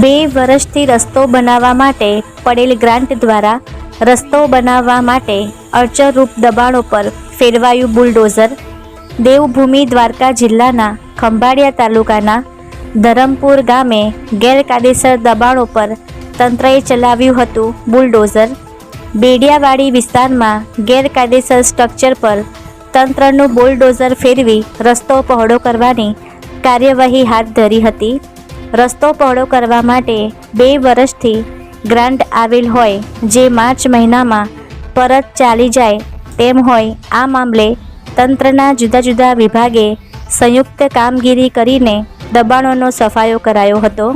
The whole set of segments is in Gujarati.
2 વર્ષથી રસ્તો બનાવવા માટે પડેલ ગ્રાન્ટ દ્વારા રસ્તો બનાવવા માટે અડચણરૂપ દબાણો પર ફેરવાયું બુલડોઝર. દેવભૂમિ દ્વારકા જિલ્લાના ખંભાળિયા તાલુકાના ધરમપુર ગામે ગેરકાયદેસર દબાણો પર તંત્રએ ચલાવ્યું હતું બુલડોઝર. બેડિયાવાડી વિસ્તારમાં ગેરકાયદેસર સ્ટ્રક્ચર પર તંત્રનું બુલડોઝર ફેરવી રસ્તો પહોળો કરવાની કાર્યવાહી હાથ ધરી હતી. રસ્તો પહોળો કરવા માટે 2 વર્ષથી ગ્રાન્ટ આવેલ હોય જે માર્ચ મહિનામાં પરત ચાલી જાય તેમ હોય. આ મામલે તંત્રના જુદા જુદા વિભાગે સંયુક્ત કામગીરી કરીને દબાણોનો સફાયો કરાયો હતો.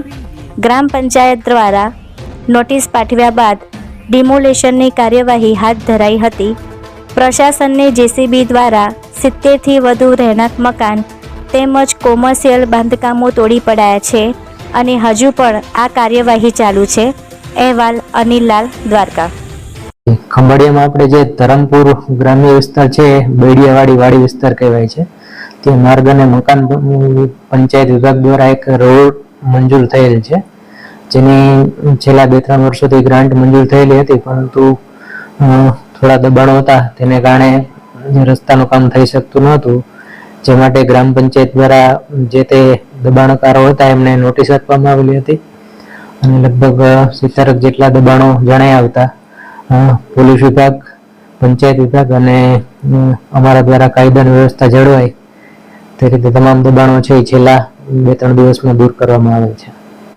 ગ્રામ પંચાયત દ્વારા નોટિસ પાઠવ્યા બાદ ડિમોલેશનની કાર્યવાહી હાથ ધરાઈ હતી. પ્રશાસનને જેસીબી દ્વારા 70થી વધુ રહેણાંક મકાન તેમજ કોમર્શિયલ બાંધકામો તોડી પડાયા છે અને હજુ પણ આ કાર્યવાહી ચાલુ છે. અહેવાલ અનિલલાલ, દ્વારકા. ખંભાળિયામાં આપણે જે ધરમપુર ગ્રામ્ય વિસ્તાર છે, બેડિયાવાડી વાડી વિસ્તાર કહેવાય છે, તે માર્ગ અને મકાન પંચાયત વિભાગ દ્વારા એક રોડ મંજૂર થયેલ છે, જેની છેલ્લા 2-3 વર્ષોથી ગ્રાન્ટ મંજૂર થયેલી હતી, પરંતુ થોડા દબાણો હતા તેને કારણે રસ્તાનું કામ થઈ શકતું નહોતું. જે માટે ગ્રામ પંચાયત દ્વારા જે તે દબાણકારો હતા એમને નોટિસ આપવામાં આવેલી હતી અને લગભગ 70 જેટલા દબાણો જણાઈ આવતા પોલીસ વિભાગ, પંચાયત વિભાગ અને અમારા દ્વારા કાયદાની વ્યવસ્થા જળવાય તે રીતે તમામ દબાણો છે એ છેલ્લા 2-3 દિવસમાં દૂર કરવામાં આવે છે.